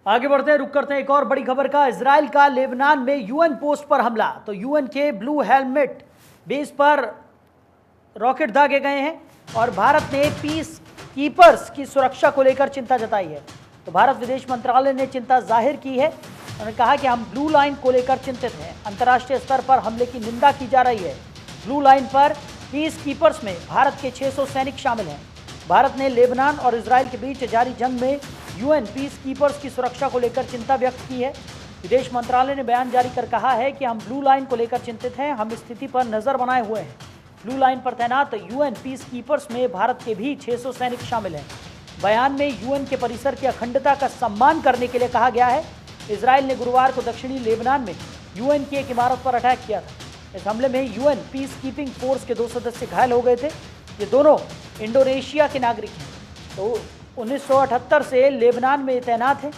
आगे बढ़ते हैं, रुक करते हैं एक और बड़ी खबर का। इजराइल का लेबनान में यूएन पोस्ट पर हमला। तो यूएन के ब्लू हेलमेट बेस पर रॉकेट दागे गए हैं और भारत ने पीस कीपर्स की सुरक्षा को लेकर चिंता जताई है। तो भारत विदेश मंत्रालय ने चिंता जाहिर की है। उन्होंने कहा कि हम ब्लू लाइन को लेकर चिंतित हैं। अंतर्राष्ट्रीय स्तर पर हमले की निंदा की जा रही है। ब्लू लाइन पर पीस कीपर्स में भारत के 600 सैनिक शामिल हैं। भारत ने लेबनान और इजराइल के बीच जारी जंग में यूएन पीस कीपर्स की सुरक्षा को लेकर चिंता व्यक्त की है। विदेश मंत्रालय ने बयान जारी कर कहा है कि हम ब्लू लाइन को लेकर चिंतित हैं। हम स्थिति पर नजर बनाए हुए हैं। ब्लू लाइन पर तैनात यूएन पीस कीपर्स में भारत के भी 600 सैनिक शामिल हैं। बयान में यूएन के परिसर की अखंडता का सम्मान करने के लिए कहा गया है। इजराइल ने गुरुवार को दक्षिणी लेबनान में यूएन की एक इमारत पर अटैक किया था। इस हमले में यूएन पीस कीपिंग फोर्स के 2 सदस्य घायल हो गए थे। ये दोनों इंडोनेशिया के नागरिक हैं। तो 1978 से लेबनान में तैनात हैं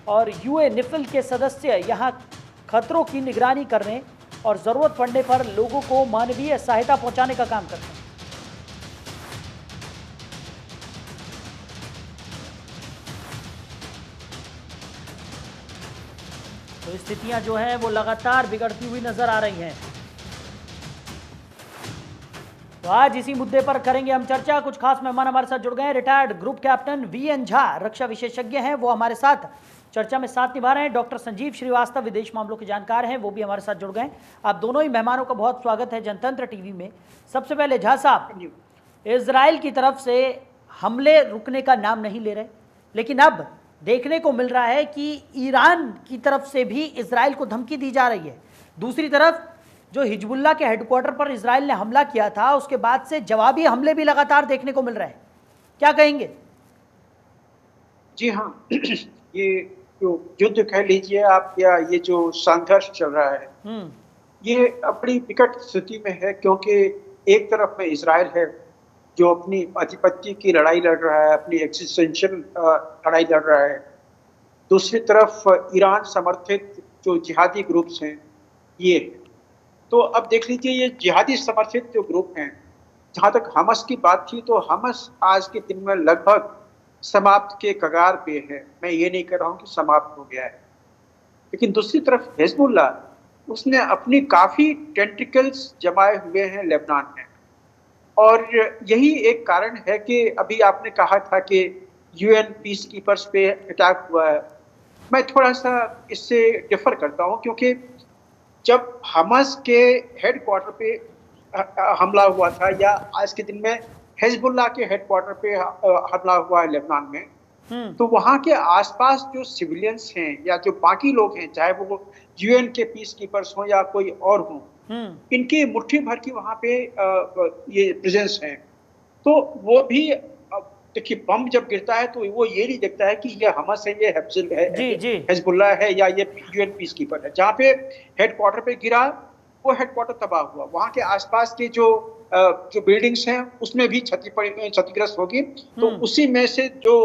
और यूएनिफिल के सदस्य यहाँ खतरों की निगरानी करने और ज़रूरत पड़ने पर लोगों को मानवीय सहायता पहुंचाने का काम करते हैं। तो स्थितियां जो हैं वो लगातार बिगड़ती हुई नजर आ रही हैं। तो आज इसी मुद्दे पर करेंगे हम चर्चा। कुछ खास मेहमान हमारे साथ जुड़ गए हैं। Retired group captain V N रक्षा विशेषज्ञ हैं, वो हमारे साथ चर्चा में साथ निभा रहे हैं। डॉक्टर संजीव श्रीवास्तव विदेश मामलों के जानकार हैं, वो भी हमारे साथ जुड़ गए हैं। आप दोनों ही मेहमानों का बहुत स्वागत है जनतंत्र टीवी में। सबसे पहले झा साहब, इजराइल की तरफ से हमले रुकने का नाम नहीं ले रहे, लेकिन अब देखने को मिल रहा है कि ईरान की तरफ से भी इजराइल को धमकी दी जा रही है। दूसरी तरफ जो हिजबुल्लाह के हेडक्वार्टर पर इजराइल ने हमला किया था, उसके बाद से जवाबी हमले भी लगातार देखने को मिल रहे हैं। क्या कहेंगे? जी हाँ, ये जो युद्ध कह लीजिए आप या ये जो संघर्ष चल रहा है, ये अपनी विकट स्थिति में है, क्योंकि एक तरफ में इजराइल है जो अपनी आधिपत्य की लड़ाई लड़ रहा है, अपनी एक्सिस्टेंशियल लड़ाई लड़ रहा है। दूसरी तरफ ईरान समर्थित जो जिहादी ग्रुप्स हैं ये। तो अब देख लीजिए, ये जिहादी समर्थित जो ग्रुप हैं, जहाँ तक हमस की बात थी, तो हमस आज के दिन में लगभग समाप्त के कगार पे है। मैं ये नहीं कह रहा हूँ कि समाप्त हो गया है, लेकिन दूसरी तरफ हिजबुल्लाह, उसने अपनी काफ़ी टेंटिकल्स जमाए हुए हैं लेबनान में। और यही एक कारण है कि अभी आपने कहा था कि यूएन पीस कीपर्स पे अटैक हुआ है। मैं थोड़ा सा इससे डिफर करता हूँ, क्योंकि जब हमास के हेडक्वार्टर पे हमला हुआ था, या आज के दिन में हिजबुल्लाह के हेडक्वार्टर पे हमला हुआ है लेबनान में, तो वहाँ के आसपास जो सिविलियंस हैं या जो बाकी लोग हैं, चाहे वो यूएन के पीस कीपर्स हों या कोई और हों, इनकी मुट्ठी भर की वहाँ पे ये प्रेजेंस है। तो वो भी देखिए, बम जब गिरता है तो वो ये नहीं देखता है कि ये हमस है, ये हिजबुल्लाह है या ये यूएन पीस कीपर है। जहाँ पे हेडक्वार्टर पे गिरा, वो हेडक्वार्टर तबाह हुआ। वहाँ के आसपास के जो बिल्डिंग्स हैं उसमें भी क्षतिग्रस्त होगी। तो उसी में से जो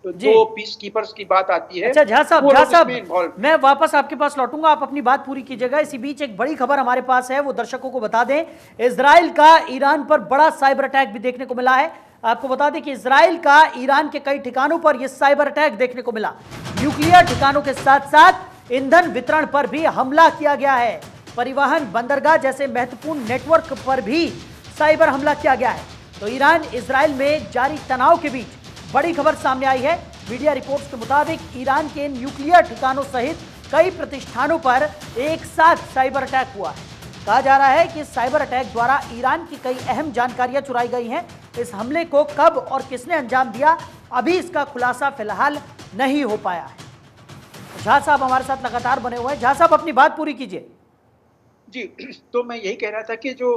पीस कीपर्स की बात आती है। अच्छा झा साहब, मैं वापस आपके पास लौटूंगा, आप अपनी बात पूरी कीजिएगा। इसी बीच एक बड़ी खबर हमारे पास है, वो दर्शकों को बता दें। इजराइल का ईरान पर बड़ा साइबर अटैक भी देखने को मिला है। आपको बता दें कि इजराइल का ईरान के कई ठिकानों पर यह साइबर अटैक देखने को मिला। न्यूक्लियर ठिकानों के साथ साथ ईंधन वितरण पर भी हमला किया गया है। परिवहन, बंदरगाह जैसे महत्वपूर्ण नेटवर्क पर भी साइबर हमला किया गया है। तो ईरान इजराइल में जारी तनाव के बीच बड़ी खबर सामने आई है। मीडिया रिपोर्ट्स के मुताबिक ईरान के न्यूक्लियर ठिकानों सहित कई प्रतिष्ठानों पर एक साथ साइबर अटैक हुआ है। कहा जा रहा है कि साइबर अटैक द्वारा ईरान की कई अहम जानकारियां चुराई गई हैं। इस हमले को कब और किसने अंजाम दिया, अभी इसका खुलासा फिलहाल नहीं हो पाया है। झा साहब हमारे साथ लगातार बने हुए हैं। झा साहब, अपनी बात पूरी कीजिए। जी, तो मैं यही कह रहा था कि जो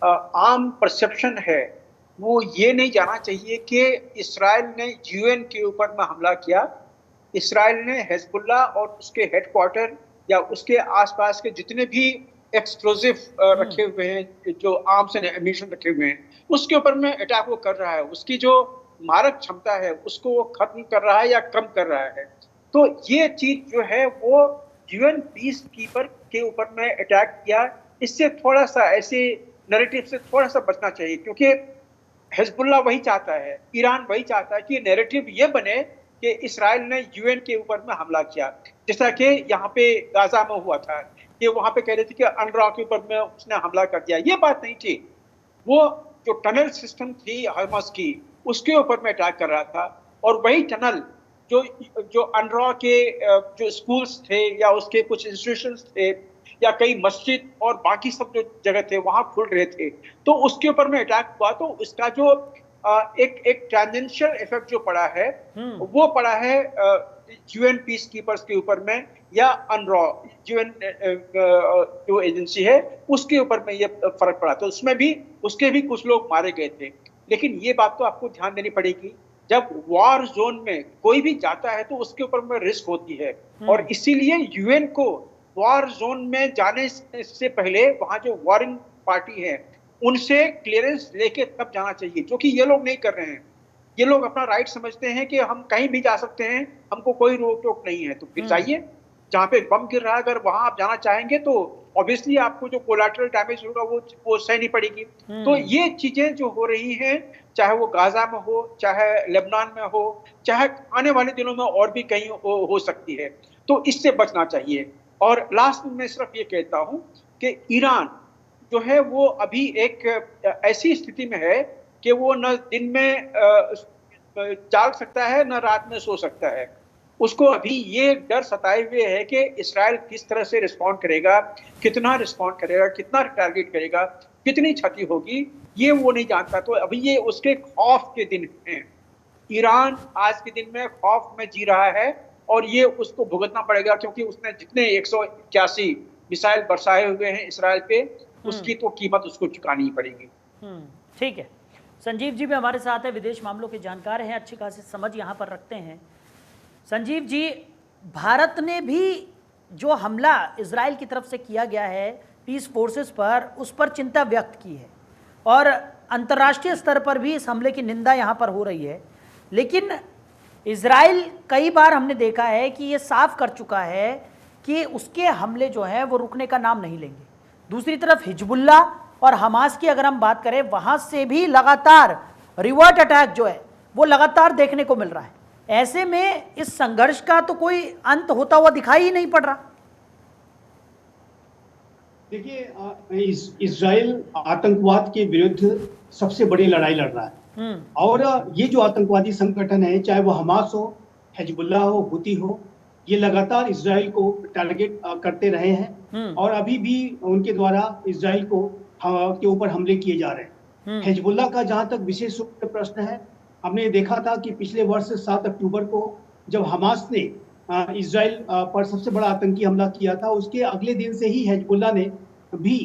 आम परसेप्शन है वो ये नहीं जाना चाहिए कि इस्राइल ने यूएन के ऊपर में हमला किया। इस्राइल ने हिजबुल्लाह और उसके हेडक्वार्टर या उसके आसपास के जितने भी एक्सप्लोजिव रखे हुए हैं, जो आर्म्स एंड एम्यूनिशन रखे हुए हैं, उसके ऊपर में अटैक वो कर रहा है। उसकी जो मारक क्षमता है उसको वो खत्म कर रहा है या कम कर रहा है। तो ये चीज जो है वो यूएन पीस कीपर के ऊपर में अटैक किया, इससे थोड़ा सा ऐसे नैरेटिव से थोड़ा सा बचना चाहिए, क्योंकि हिजबुल्लाह वही चाहता है, ईरान वही चाहता है कि नैरेटिव ये बने कि इसराइल ने यूएन के ऊपर में हमला किया, जैसा कि यहाँ पे गाजा में हुआ था कि वहां पे कह रहे थे कि अनरॉ के ऊपर में उसने हमला कर दिया। ये बात नहीं थी, वो जो टनल सिस्टम थी हमास की उसके ऊपर में अटैक कर रहा था, और वही टनल जो जो अनरॉ के जो स्कूल्स थे या उसके कुछ इंस्टीट्यूशंस थे या कई मस्जिद और बाकी सब जो जगह थे वहां खुल रहे थे, तो उसके ऊपर में अटैक हुआ। तो इसका जो एक टेंजेंशियल इफेक्ट जो पड़ा है वो पड़ा है यूएन पीस कीपर्स के ऊपर में या अनरॉ यूएन जो एजेंसी है उसके ऊपर में ये फर्क पड़ा। तो उसमें भी उसके भी कुछ लोग मारे गए थे। लेकिन ये बात तो आपको ध्यान देनी पड़ेगी, जब वॉर जोन में कोई भी जाता है तो उसके ऊपर में रिस्क होती है, और इसीलिए यूएन को वॉर जोन में जाने से पहले वहां जो वॉरिंग पार्टी है उनसे क्लियरेंस लेके तब जाना चाहिए, जो कि ये लोग नहीं कर रहे हैं। ये लोग अपना राइट समझते हैं कि हम कहीं भी जा सकते हैं, हमको कोई रोक टोक नहीं है, तो फिर जाइए। जहां पे बम गिर रहा है अगर वहां आप जाना चाहेंगे तो ऑब्वियसली आपको जो कोलैटरल डैमेज होगा वो सहनी पड़ेगी। तो ये चीजें जो हो रही हैं, चाहे वो गाजा में हो, चाहे लेबनान में हो, चाहे आने वाले दिनों में और भी कहीं हो सकती है, तो इससे बचना चाहिए। और लास्ट में मैं सिर्फ ये कहता हूं कि ईरान जो है वो अभी एक ऐसी स्थिति में है कि वो न दिन में जाग सकता है न रात में सो सकता है। उसको अभी ये डर सताए हुए है कि इसराइल किस तरह से रिस्पॉन्ड करेगा, कितना रिस्पॉन्ड करेगा, कितना टारगेट करेगा, कितनी क्षति होगी, ये वो नहीं जानता। तो अभी ये उसके खौफ के दिन हैं। ईरान आज के दिन में खौफ में जी रहा है और ये उसको भुगतना पड़ेगा, क्योंकि उसने जितने 181 मिसाइल बरसाए हुए हैं इसराइल पे, उसकी तो कीमत उसको चुकानी ही पड़ेगी। ठीक है। संजीव जी भी हमारे साथ है, विदेश मामलों के जानकार हैं, अच्छी खासी समझ यहाँ पर रखते हैं। संजीव जी, भारत ने भी जो हमला इजराइल की तरफ से किया गया है पीस फोर्सेस पर, उस पर चिंता व्यक्त की है और अंतर्राष्ट्रीय स्तर पर भी इस हमले की निंदा यहाँ पर हो रही है। लेकिन इजराइल कई बार हमने देखा है कि ये साफ कर चुका है कि उसके हमले जो हैं वो रुकने का नाम नहीं लेंगे। दूसरी तरफ हिजबुल्ला और हमास की अगर हम बात करें, वहाँ से भी लगातार रिवर्ट अटैक जो है वो लगातार देखने को मिल रहा है। ऐसे में इस संघर्ष का तो कोई अंत होता हुआ दिखाई ही नहीं पड़ रहा। देखिए, इजराइल आतंकवाद के विरुद्ध सबसे बड़ी लड़ाई लड़ रहा है और ये जो आतंकवादी संगठन है, चाहे वो हमास हो, हिजबुल्लाह हो, हुती हो, ये लगातार इजराइल को टारगेट करते रहे हैं और अभी भी उनके द्वारा इजराइल को के ऊपर हमले किए जा रहे हैं। हिजबुल्लाह का जहां तक विशेष रूप से प्रश्न है, हमने देखा था कि पिछले वर्ष 7 अक्टूबर को जब हमास ने इजराइल पर सबसे बड़ा आतंकी हमला किया था, उसके अगले दिन से ही हिजबुल्लाह ने भी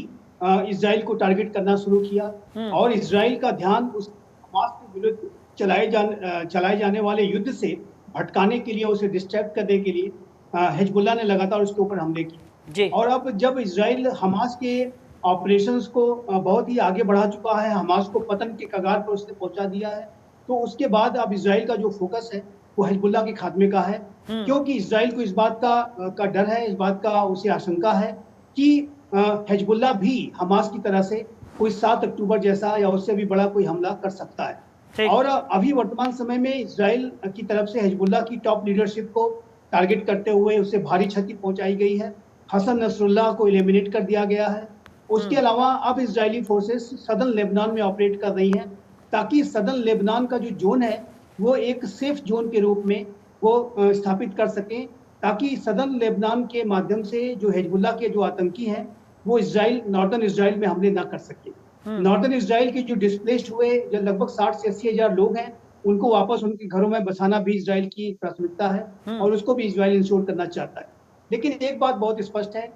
इजराइल को टारगेट करना शुरू किया और इजराइल का ध्यान उस हमास के विरुद्ध चलाए जाने वाले युद्ध से भटकाने के लिए, उसे डिस्ट्रैक्ट करने के लिए हिजबुल्लाह ने लगातार उसके ऊपर हमले किए। और अब जब इजराइल हमास के ऑपरेशंस को बहुत ही आगे बढ़ा चुका है, हमास को पतन के कगार पर उसने पहुंचा दिया है, तो उसके बाद अब इजराइल का जो फोकस है वो हिजबुल्लाह के खात्मे का है, क्योंकि इजराइल को इस बात का डर है, इस बात का उसे आशंका है कि हिजबुल्लाह भी हमास की तरह से कोई 7 अक्टूबर जैसा या उससे भी बड़ा कोई हमला कर सकता है। और अभी वर्तमान समय में इजराइल की तरफ से हिजबुल्लाह की टॉप लीडरशिप को टारगेट करते हुए उसे भारी क्षति पहुंचाई गई है। हसन नसरुल्लाह को एलिमिनेट कर दिया गया है। उसके अलावा अब इजरायली फोर्सेस सदर्न लेबनान में ऑपरेट कर रही हैं, ताकि सदर्न लेबनान का जो जोन है वो एक सेफ जोन के रूप में वो स्थापित कर सकें, ताकि सदर्न लेबनान के माध्यम से जो हिजबुल्लाह के जो आतंकी हैं वो नॉर्दर्न इजराइल में हमले ना कर सके। नॉर्दर्न इजराइल के जो डिस्प्लेस्ड हुए जो लगभग 60 से 80 हजार लोग हैं, उनको वापस उनके घरों में बसाना भी इजराइल की प्राथमिकता है और उसको भी इजराइल इंश्योर करना चाहता है। लेकिन एक बात बहुत स्पष्ट है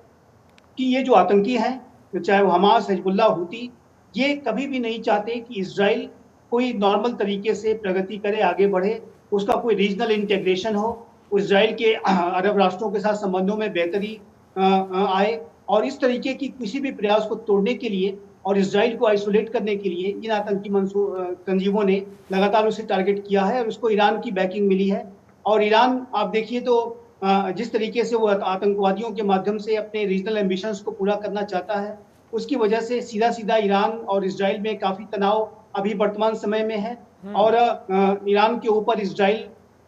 कि ये जो आतंकी हैं, चाहे वो हमास, हिजबुल्लाह, हुती, ये कभी भी नहीं चाहते कि इजराइल कोई नॉर्मल तरीके से प्रगति करे, आगे बढ़े, उसका कोई रीजनल इंटीग्रेशन हो, इजराइल के अरब राष्ट्रों के साथ संबंधों में बेहतरी आए। और इस तरीके की किसी भी प्रयास को तोड़ने के लिए और इजराइल को आइसोलेट करने के लिए इन आतंकी तंजीमों ने लगातार उसे टारगेट किया है और उसको ईरान की बैकिंग मिली है। और ईरान आप देखिए तो जिस तरीके से वो आतंकवादियों के माध्यम से अपने रीजनल एम्बिशंस को पूरा करना चाहता है, उसकी वजह से सीधा सीधा ईरान और इजराइल में काफी तनाव अभी वर्तमान समय में है और ईरान के ऊपर इजराइल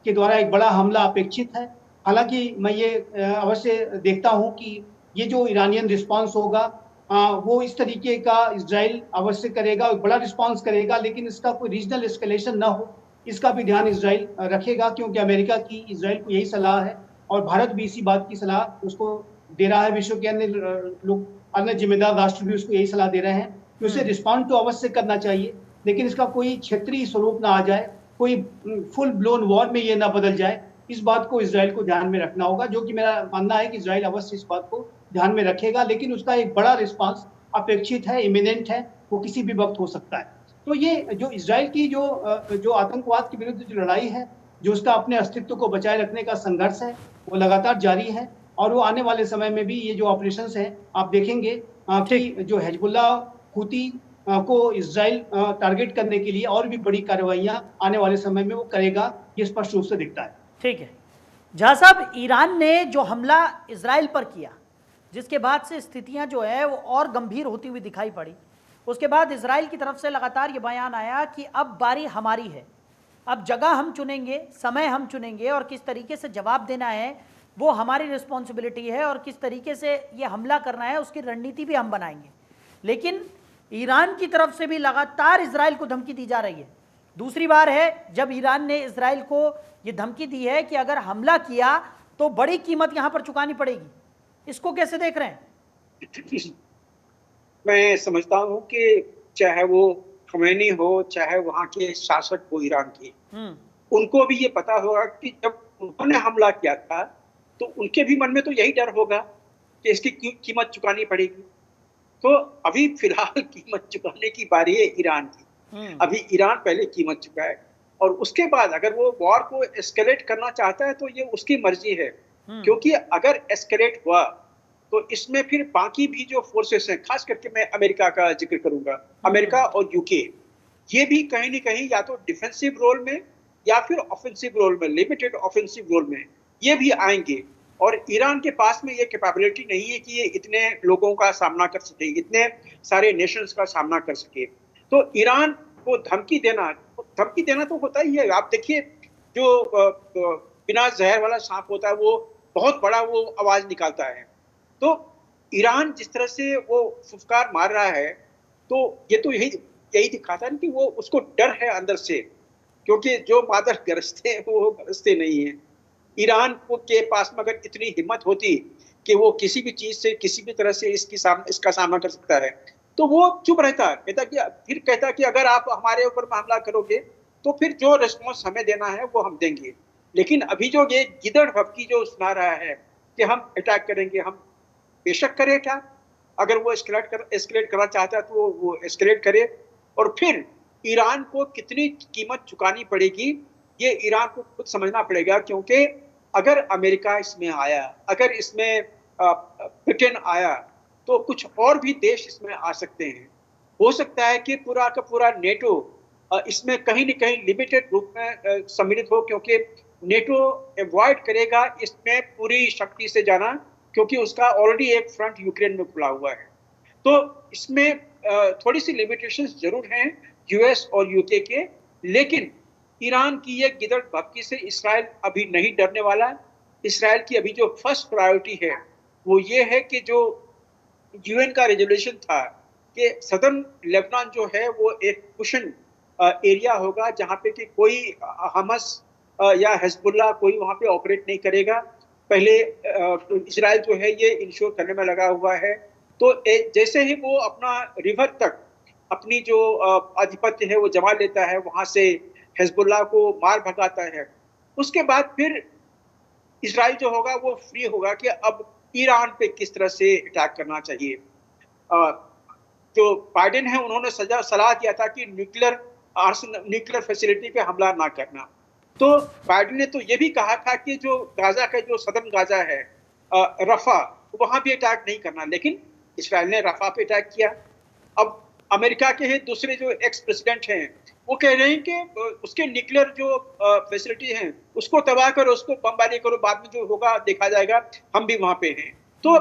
के द्वारा एक बड़ा हमला अपेक्षित है। हालांकि मैं ये अवश्य देखता हूं कि ये जो ईरानियन रिस्पांस होगा वो इस तरीके का इजराइल अवश्य करेगा, एक बड़ा रिस्पांस करेगा, लेकिन इसका कोई रीजनल एस्केलेशन ना हो, इसका भी ध्यान इजराइल रखेगा, क्योंकि अमेरिका की इजराइल को यही सलाह है और भारत भी इसी बात की सलाह उसको दे रहा है। विश्व के अन्य लोग, अन्य जिम्मेदार राष्ट्र भी उसको यही सलाह दे रहे हैं कि उसे रिस्पॉन्ड तो अवश्य करना चाहिए, लेकिन इसका कोई क्षेत्रीय स्वरूप ना आ जाए, कोई फुल ब्लोन वॉर में ये ना बदल जाए। इस बात को इजराइल को ध्यान में रखना होगा, जो कि मेरा मानना है कि इजराइल अवश्य इस बात को ध्यान में रखेगा, लेकिन उसका एक बड़ा रिस्पांस अपेक्षित है, इमिनेंट है, वो किसी भी वक्त हो सकता है। तो ये जो इजराइल की जो आतंकवाद के विरुद्ध जो लड़ाई है, जो उसका अपने अस्तित्व को बचाए रखने का संघर्ष है, वो लगातार जारी है और वो आने वाले समय में भी ये जो ऑपरेशंस हैं आप देखेंगे कि जो हिजबुल्लाह हूती को इजराइल टारगेट करने के लिए और भी बड़ी कार्रवाइयां आने वाले समय में वो करेगा, ये स्पष्ट रूप से दिखता है। ठीक है झा साहब, ईरान ने जो हमला इजराइल पर किया, जिसके बाद से स्थितियां जो है वो और गंभीर होती हुई दिखाई पड़ी, उसके बाद इजराइल की तरफ से लगातार ये बयान आया कि अब बारी हमारी है, अब जगह हम चुनेंगे, समय हम चुनेंगे और किस तरीके से जवाब देना है वो हमारी रिस्पॉन्सिबिलिटी है और किस तरीके से ये हमला करना है उसकी रणनीति भी हम बनाएंगे। लेकिन ईरान की तरफ से भी लगातार इजराइल को धमकी दी जा रही है। दूसरी बार है जब ईरान ने इजराइल को ये धमकी दी है कि अगर हमला किया तो बड़ी कीमत यहाँ पर चुकानी पड़ेगी। इसको कैसे देख रहे हैं? मैं समझता हूँ कि चाहे वो खमैनी हो, चाहे वहाँ के शासक हो ईरान की, उनको भी ये पता होगा कि जब उन्होंने हमला किया था तो उनके भी मन में तो यही डर होगा कि इसकी कीमत चुकानी पड़ेगी। तो अभी फिलहाल कीमत चुकाने की बारी है ईरान की। अभी ईरान पहले कीमत चुकाए और उसके बाद अगर वो वॉर को एस्केलेट करना चाहता है तो ये उसकी मर्जी है, क्योंकि अगर एस्केलेट हुआ तो इसमें फिर बाकी भी जो फोर्सेस हैं, खास करके मैं अमेरिका का जिक्र करूंगा, अमेरिका और यूके, ये भी कहीं ना कहीं या तो डिफेंसिव रोल में या फिर ऑफेंसिव रोल में, लिमिटेड ऑफेंसिव रोल में ये भी आएंगे। और ईरान के पास में ये कैपेबिलिटी नहीं है कि ये इतने लोगों का सामना कर सके, इतने सारे नेशंस का सामना कर सके। तो ईरान को धमकी देना तो होता ही है। आप देखिए जो बिना जहर वाला सांप होता है वो बहुत बड़ा वो आवाज निकालता है। तो ईरान जिस तरह से वो फुफकार मार रहा है तो ये तो यही दिखाता है कि वो उसको डर है अंदर से, क्योंकि जो मादर गरजते हैं वो गरजते नहीं है। ईरान को के पास में अगर इतनी हिम्मत होती कि वो किसी भी चीज से किसी भी तरह से इसका सामना कर सकता है तो वो चुप रहता, कहता कि अगर आप हमारे ऊपर हमला करोगे तो फिर जो रिस्पॉन्स हमें देना है वो हम देंगे। लेकिन अभी जो ये गिदड़ भभकी जो सुना रहा है कि हम अटैक करेंगे, हम बेशक करें अटैक, अगर वो एस्केलेट करना चाहता है तो वो एस्केलेट करे। और फिर ईरान को कितनी कीमत चुकानी पड़ेगी ये ईरान को खुद समझना पड़ेगा, क्योंकि अगर अमेरिका इसमें आया, अगर इसमें ब्रिटेन आया तो कुछ और भी देश इसमें आ सकते हैं। हो सकता है कि पूरा का पूरा नेटो इसमें कहीं न कहीं लिमिटेड रूप में सम्मिलित हो, क्योंकि नेटो अवॉइड करेगा इसमें पूरी शक्ति से जाना, क्योंकि उसका ऑलरेडी एक फ्रंट यूक्रेन में खुला हुआ है। तो इसमें थोड़ी सी लिमिटेशंस जरूर हैं यूएस और यूके के, लेकिन ईरान की ये गिदड़ भभकी से इसराइल अभी नहीं डरने वाला। इसराइल की अभी जो फर्स्ट प्रायोरिटी है वो ये है कि जो यूएन का रेजोल्यूशन था कि सदर्न लेबनान जो है वो एक कुशन एरिया होगा जहाँ पे कि कोई हमास या हिजबुल्लाह कोई वहाँ पे ऑपरेट नहीं करेगा। पहले इसराइल जो है ये इंश्योर करने में लगा हुआ है। तो जैसे ही वो अपना रिवर तक अपनी जो आधिपत्य है वो जमा लेता है, वहाँ से हिजबुल्लाह को मार भगाता है, उसके बाद फिर इसराइल जो होगा वो फ्री होगा कि अब ईरान पे किस तरह से अटैक करना चाहिए। जो बाइडेन है उन्होंने सलाह दिया था कि न्यूक्लियर फैसिलिटी पे हमला ना करना। तो बाइडेन ने तो ये भी कहा था कि जो गाजा का जो सदर्न गाजा है रफा, वहां भी अटैक नहीं करना, लेकिन इसराइल ने रफा पे अटैक किया। अब अमेरिका के ही दूसरे जो एक्स प्रेसिडेंट हैं वो कह रहे हैं कि उसके न्यूक्लियर जो फैसिलिटी हैं उसको तबाह करो, उसको बमबारी करो, बाद में जो होगा देखा जाएगा, हम भी वहां पे हैं। तो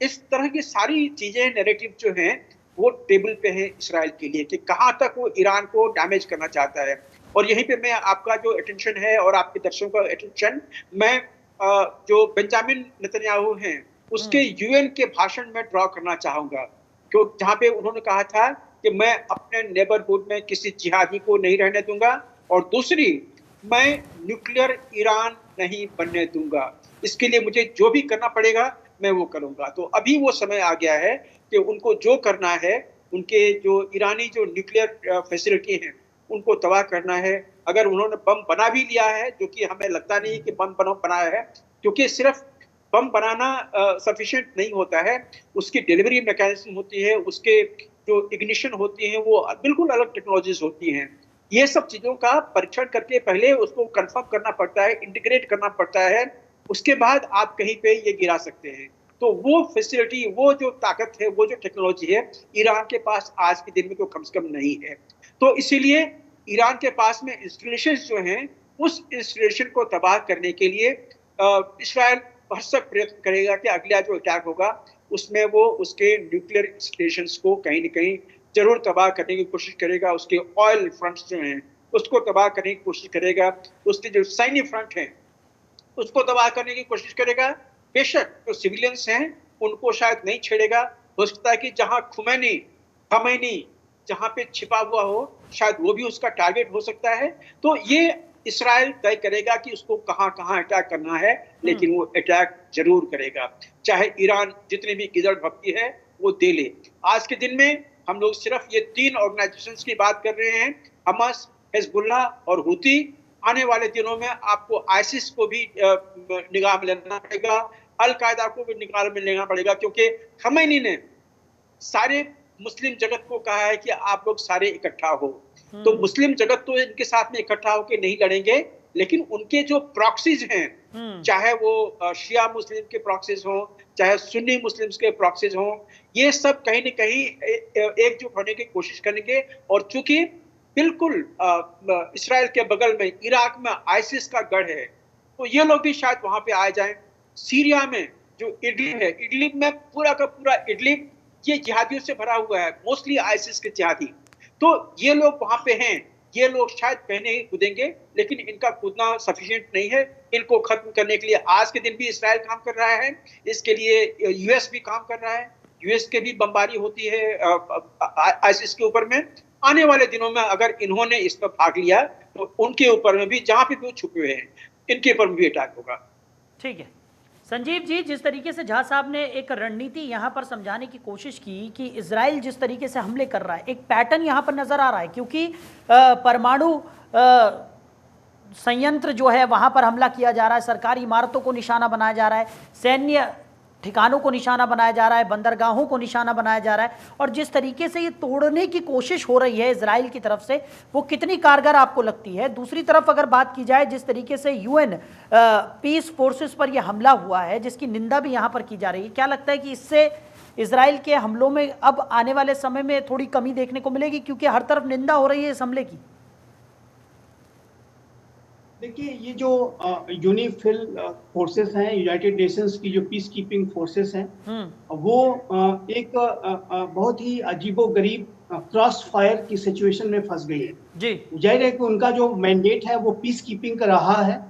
इस तरह की सारी चीजें, नैरेटिव जो हैं वो टेबल पे है इसराइल के लिए कि कहां तक वो ईरान को डैमेज करना चाहता है। और यहीं पे मैं आपका जो अटेंशन है और आपके दर्शकों का अटेंशन मैं जो बेंजामिन नेतन्याहू हैं उसके यूएन के भाषण में ड्रॉ करना चाहूंगा, क्यों जहां पे उन्होंने कहा था कि मैं अपने नेबरहुड में किसी जिहादी को नहीं रहने दूंगा, और दूसरी, मैं न्यूक्लियर ईरान नहीं बनने दूंगा, इसके लिए मुझे जो भी करना पड़ेगा मैं वो करूंगा। तो अभी वो समय आ गया है कि उनको जो करना है, उनके जो ईरानी जो न्यूक्लियर फैसिलिटी है उनको तबाह करना है। अगर उन्होंने बम बना भी लिया है, जो कि हमें लगता नहीं कि बम बनाया है, क्योंकि सिर्फ बम बनाना सफिशिएंट नहीं होता है, उसकी डिलीवरी मैकेनिज्म होती है, उसके जो इग्निशन होती है वो बिल्कुल अलग टेक्नोलॉजीज होती हैं। ये सब चीजों का परीक्षण करके पहले उसको कंफर्म करना पड़ता है, इंटीग्रेट करना पड़ता है, उसके बाद आप कहीं पे ये गिरा सकते हैं। तो वो फैसिलिटी, वो जो ताकत है, वो जो टेक्नोलॉजी है, ईरान के पास आज के दिन में तो कम से कम नहीं है। तो इसीलिए ईरान के पास में इंस्टॉलेशन जो हैं, उस इंस्टॉलेशन को तबाह करने के लिए इस्राइल भरसक प्रयत्न करेगा कि अगला जो अटैक होगा उसमें वो उसके न्यूक्लियर इंस्टॉलेशंस को कहीं न कहीं जरूर तबाह करने की कोशिश करेगा। उसके ऑयल फ्रंट्स जो हैं उसको तबाह करने की कोशिश करेगा, उसके जो सैन्य फ्रंट हैं उसको तबाह करने की कोशिश करेगा। बेशक जो सिविलियंस हैं उनको शायद नहीं छेड़ेगा, हो सकता है कि जहां खमैनी जहां पे छिपा हुआ हो, शायद वो भी उसका टारगेट हो सकता है। तो ये इस्राइल तय करेगा कि उसको कहां कहां अटैक करना है, लेकिन वो अटैक जरूर करेगा, चाहे ईरान जितनी भी गिदड़ भक्ति है वो दे ले। आज के दिन में हम लोग सिर्फ ये 3 ऑर्गेनाइजेशंस की बात कर रहे हैं, हमास, हिजबुल्लाह और हुती। आने वाले दिनों में आपको आईसिस को भी निगाह में लेना पड़ेगा, अल कायदा को भी निगाह में लेना पड़ेगा, क्योंकि खमैनी ने सारे मुस्लिम जगत को कहा है कि आप लोग सारे इकट्ठा हो। तो मुस्लिम जगत तो इनके साथ में इकट्ठा होकर नहीं लड़ेंगे, लेकिन उनके जो प्रॉक्सीज हैं, चाहे वो शिया मुस्लिम के प्रॉक्सीज हों, चाहे सुन्नी मुस्लिम्स के प्रॉक्सीज हों, ये सब कहीं न कहीं एकजुट होने की कोशिश करेंगे। और चूंकि बिल्कुल इस्राइल के बगल में इराक में आईसिस का गढ़ है, तो ये लोग भी शायद वहां पे आ जाएं। सीरिया में जो इडलिब है, इडलिब में पूरा का पूरा इडलिब ये जिहादियों से भरा हुआ है, मोस्टली आईसिस के जिहादी। तो ये लोग वहां पे हैं, ये लोग शायद पहले ही कूदेंगे, लेकिन इनका कूदना सफिशिएंट नहीं है। इनको खत्म करने के लिए आज के दिन भी इस्राइल काम कर रहा है, इसके लिए यूएस भी काम कर रहा है, यूएस के भी बमबारी होती है आईसिस के ऊपर में। आने वाले दिनों में अगर इन्होंने इस पर भाग लिया तो उनके ऊपर में भी, जहां पे भी वो छुपे हुए हैं, इनके ऊपर भी अटैक होगा। ठीक है संजीव जी, जिस तरीके से झा साहब ने एक रणनीति यहाँ पर समझाने की कोशिश की कि इजराइल जिस तरीके से हमले कर रहा है, एक पैटर्न यहाँ पर नजर आ रहा है, क्योंकि परमाणु संयंत्र जो है वहाँ पर हमला किया जा रहा है, सरकारी इमारतों को निशाना बनाया जा रहा है, सैन्य ठिकानों को निशाना बनाया जा रहा है, बंदरगाहों को निशाना बनाया जा रहा है, और जिस तरीके से ये तोड़ने की कोशिश हो रही है इजराइल की तरफ से, वो कितनी कारगर आपको लगती है? दूसरी तरफ अगर बात की जाए, जिस तरीके से यूएन पीस फोर्सेस पर यह हमला हुआ है, जिसकी निंदा भी यहाँ पर की जा रही है, क्या लगता है कि इससे इजराइल के हमलों में अब आने वाले समय में थोड़ी कमी देखने को मिलेगी, क्योंकि हर तरफ निंदा हो रही है इस हमले की? देखिए, ये जो यूनिफिल फोर्सेस हैं, यूनाइटेड नेशंस की जो पीस कीपिंग फोर्सेस हैं, वो एक बहुत ही अजीबोगरीब क्रॉस फायर की सिचुएशन में फंस गई है जी। जाहिर है कि उनका जो मैंडेट है वो पीस कीपिंग का रहा है,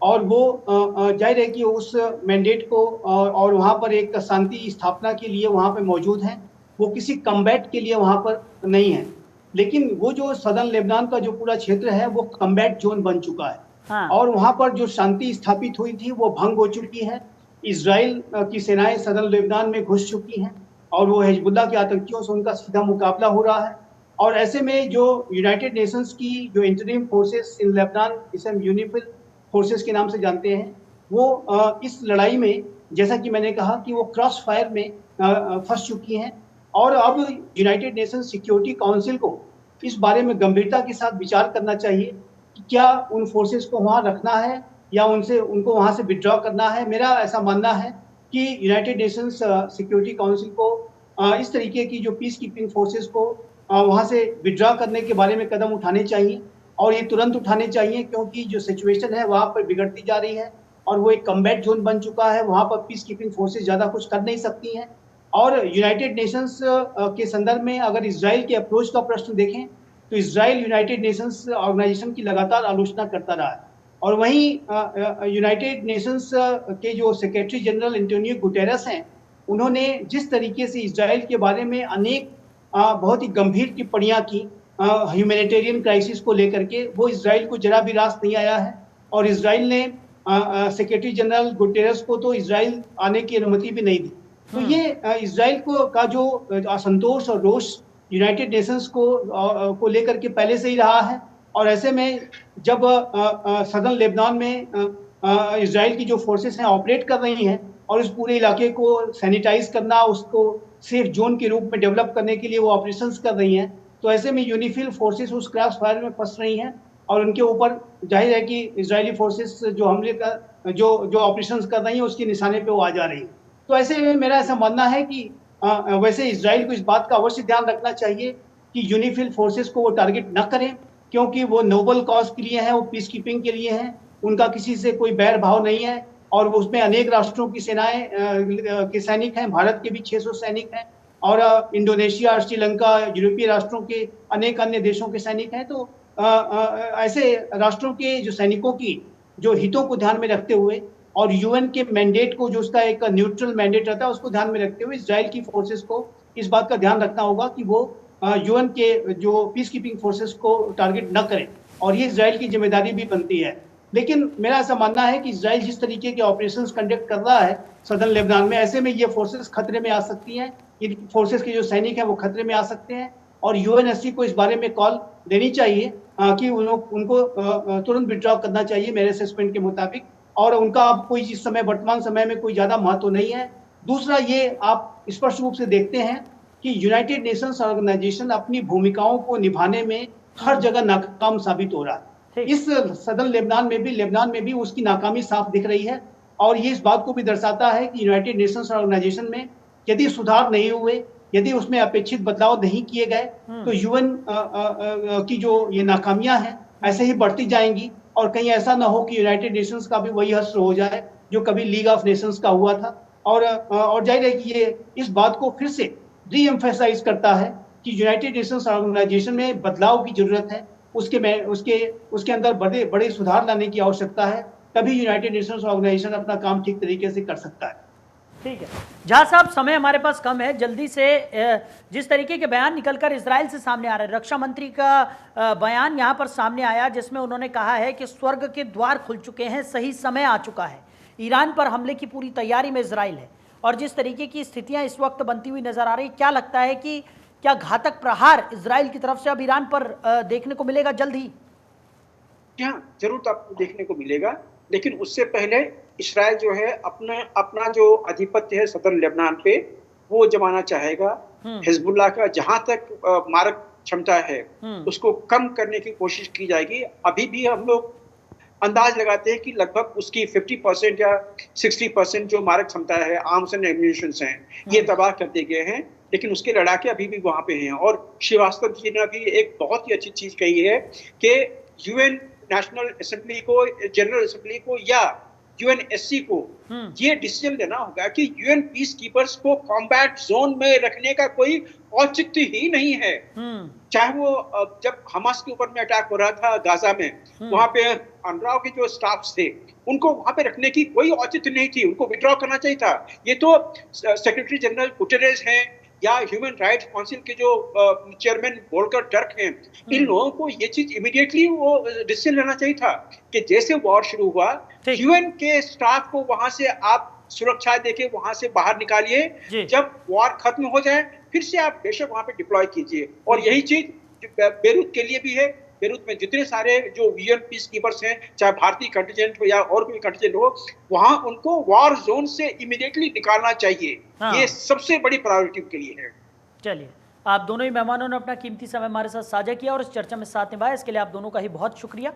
और वो जाहिर है कि उस मैंडेट को और वहाँ पर एक शांति स्थापना के लिए वहाँ पर मौजूद हैं, वो किसी कम्बैट के लिए वहाँ पर नहीं है। लेकिन वो जो सदर्न लेबनान का जो पूरा क्षेत्र है वो कम्बैट जोन बन चुका है। हाँ। और वहां पर जो शांति स्थापित हुई थी वो भंग हो चुकी है। इजराइल की सेनाएं सदर्न लेबनान में घुस चुकी हैं, और वो हिजबुल्लाह के आतंकियों से उनका सीधा मुकाबला हो रहा है। और ऐसे में जो यूनाइटेड नेशंस की जो इंटरिम फोर्सेस इन लेबनान, इसे हम यूनिफिल फोर्सेस के नाम से जानते हैं, वो इस लड़ाई में, जैसा कि मैंने कहा, कि वो क्रॉस फायर में फंस चुकी हैं। और अब यूनाइटेड नेशंस सिक्योरिटी काउंसिल को इस बारे में गंभीरता के साथ विचार करना चाहिए कि क्या उन फोर्सेस को वहां रखना है या उनको वहां से विड्रॉ करना है। मेरा ऐसा मानना है कि यूनाइटेड नेशंस सिक्योरिटी काउंसिल को इस तरीके की जो पीस कीपिंग फोर्सेस को वहां से विड्रॉ करने के बारे में कदम उठाने चाहिए, और ये तुरंत उठाने चाहिए, क्योंकि जो सिचुएशन है वहां पर बिगड़ती जा रही है, और वो एक कम्बैट जोन बन चुका है। वहां पर पीस कीपिंग फोर्सेस ज्यादा कुछ कर नहीं सकती हैं। और यूनाइटेड नेशंस के संदर्भ में अगर इजराइल के अप्रोच का प्रश्न देखें, तो इसराइल यूनाइटेड नेशंस ऑर्गेनाइजेशन की लगातार आलोचना करता रहा है। और वहीं यूनाइटेड नेशंस के जो सेक्रेटरी जनरल एंटोनियो गुटेरस हैं, उन्होंने जिस तरीके से इसराइल के बारे में अनेक बहुत ही गंभीर टिप्पणियां की ह्यूमैनिटेरियन क्राइसिस को लेकर के, वो इसराइल को जरा भी रास नहीं आया है। और इसराइल ने सेक्रेटरी जनरल गुटेरस को तो इसराइल आने की अनुमति भी नहीं दी। तो ये इसराइल का जो असंतोष और रोष यूनाइटेड नेशंस को लेकर के पहले से ही रहा है। और ऐसे में जब सदर्न लेबनान में इसराइल की जो फोर्सेस हैं ऑपरेट कर रही हैं और इस पूरे इलाके को सैनिटाइज करना, उसको सेफ जोन के रूप में डेवलप करने के लिए वो ऑपरेशंस कर रही हैं, तो ऐसे में यूनिफिल फोर्सेस उस क्रॉस फायर में फंस रही हैं और उनके ऊपर जाहिर है कि इजरायली फोर्सेस जो हमले का जो ऑपरेशंस कर रही हैं उसके निशाने पे वो आ जा रही है। तो ऐसे में मेरा ऐसा मानना है कि वैसे इजराइल को इस बात का अवश्य ध्यान रखना चाहिए कि यूनिफिल फोर्सेस को वो टारगेट न करें, क्योंकि वो नोबल कॉज के लिए हैं, वो पीस कीपिंग के लिए हैं, उनका किसी से कोई बैर भाव नहीं है। और उसमें अनेक राष्ट्रों की सेनाएं के सैनिक हैं, भारत के भी 600 सैनिक हैं और इंडोनेशिया, श्रीलंका, यूरोपीय राष्ट्रों के अनेक अन्य देशों के सैनिक हैं। तो ऐसे राष्ट्रों के जो सैनिकों की जो हितों को ध्यान में रखते हुए और यूएन के मैंडेट को, जो उसका एक न्यूट्रल मैंडेट रहता है, उसको ध्यान में रखते हुए इजराइल की फोर्सेस को इस बात का ध्यान रखना होगा कि वो यूएन के जो पीस कीपिंग फोर्सेस को टारगेट न करें, और ये इजराइल की जिम्मेदारी भी बनती है। लेकिन मेरा ऐसा मानना है कि इजराइल जिस तरीके के ऑपरेशंस कंडक्ट कर रहा है सदर्न लेबनान में, ऐसे में ये फोर्सेस खतरे में आ सकती हैं, ये फोर्सेस के जो सैनिक हैं वो खतरे में आ सकते हैं। और यूएनएससी को इस बारे में कॉल देनी चाहिए कि उनको तुरंत विड्रॉ करना चाहिए मेरे असेसमेंट के मुताबिक, और उनका अब कोई इस समय वर्तमान समय में कोई ज़्यादा महत्व नहीं है। दूसरा, ये आप स्पष्ट रूप से देखते हैं कि यूनाइटेड नेशंस ऑर्गेनाइजेशन अपनी भूमिकाओं को निभाने में हर जगह नाकाम साबित हो रहा है। इस सदर्न लेबनान में भी उसकी नाकामी साफ दिख रही है। और ये इस बात को भी दर्शाता है कि यूनाइटेड नेशंस ऑर्गेनाइजेशन में यदि सुधार नहीं हुए, यदि उसमें अपेक्षित बदलाव नहीं किए गए, तो यूएन की जो ये नाकामियां हैं ऐसे ही बढ़ती जाएंगी। और कहीं ऐसा ना हो कि यूनाइटेड नेशंस का भी वही हश्र हो जाए जो कभी लीग ऑफ नेशंस का हुआ था। और जाहिर है कि ये इस बात को फिर से री एम्फेसाइज करता है कि यूनाइटेड नेशंस ऑर्गेनाइजेशन में बदलाव की जरूरत है, उसके अंदर बड़े सुधार लाने की आवश्यकता है, तभी यूनाइटेड नेशंस ऑर्गेनाइजेशन अपना काम ठीक तरीके से कर सकता है। ठीक है झा साहब, समय हमारे पास कम है, जल्दी से जिस तरीके के बयान निकलकर इजराइल से सामने आ रहे हैं, रक्षा मंत्री का बयान यहाँ पर सामने आया जिसमें उन्होंने कहा है कि स्वर्ग के द्वार खुल चुके हैं, सही समय आ चुका है, ईरान पर हमले की पूरी तैयारी में इजराइल है। और जिस तरीके की स्थितियाँ इस वक्त बनती हुई नजर आ रही, क्या लगता है कि क्या घातक प्रहार इजराइल की तरफ से अब ईरान पर देखने को मिलेगा जल्द ही? हाँ, जरूर आपको देखने को मिलेगा, लेकिन उससे पहले इस्राइल जो है अपना जो आधिपत्य है सदर्न लेबनान पे वो जमाना चाहेगा। हिजबुल्लाह का जहां तक मारक क्षमता है उसको कम करने की कोशिश की जाएगी। अभी भी हम लोग अंदाज लगाते हैं कि लगभग उसकी 50% या 60% जो मारक क्षमता है, आर्म्स एंड एम्यूनिशंस हैं, ये तबाह कर दिए गए हैं, लेकिन उसके लड़ाके अभी भी वहां पे हैं। और श्रीवास्तव जी ने भी एक बहुत ही अच्छी चीज कही है कि यूएन नेशनल असेंबली को, जनरल असेंबली को या यूएनएससी को ये डिसीजन लेना होगा कि यूएन पीस कीपर्स को कॉम्बैट जोन में रखने का कोई औचित्य ही नहीं है। चाहे वो जब हमास के ऊपर में अटैक हो रहा था गाजा में, वहां पे अनराव के जो स्टाफ थे उनको वहां पे रखने की कोई औचित्य नहीं थी, उनको विड्रॉ करना चाहिए था। ये तो सेक्रेटरी जनरल गुटेरेस हैं या ह्यूमन राइट्स काउंसिल के जो चेयरमैन वोल्कर टर्क हैं, इन लोगों को ये चीज इमीडिएटली वो डिसीजन लेना चाहिए था कि जैसे वॉर शुरू हुआ, यूएन के स्टाफ को वहां से आप सुरक्षा देके वहां से बाहर निकालिए, जब वॉर खत्म हो जाए फिर से आप बेशक वहां पे डिप्लॉय कीजिए। और यही चीज बेरूत के लिए भी है। बेरूत में जितने सारे जो यूएन पीस कीपर्स हैं, चाहे भारतीय कंटिजेंट हो या और कोई कंटिजेंट हो, वहां उनको वॉर जोन से इमीडिएटली निकालना चाहिए। ये सबसे बड़ी प्रायोरिटी के लिए है। चलिए, आप दोनों ही मेहमानों ने अपना कीमती समय हमारे साथ साझा किया और इस चर्चा में साथ निभाया, इसके लिए आप दोनों का ही बहुत शुक्रिया।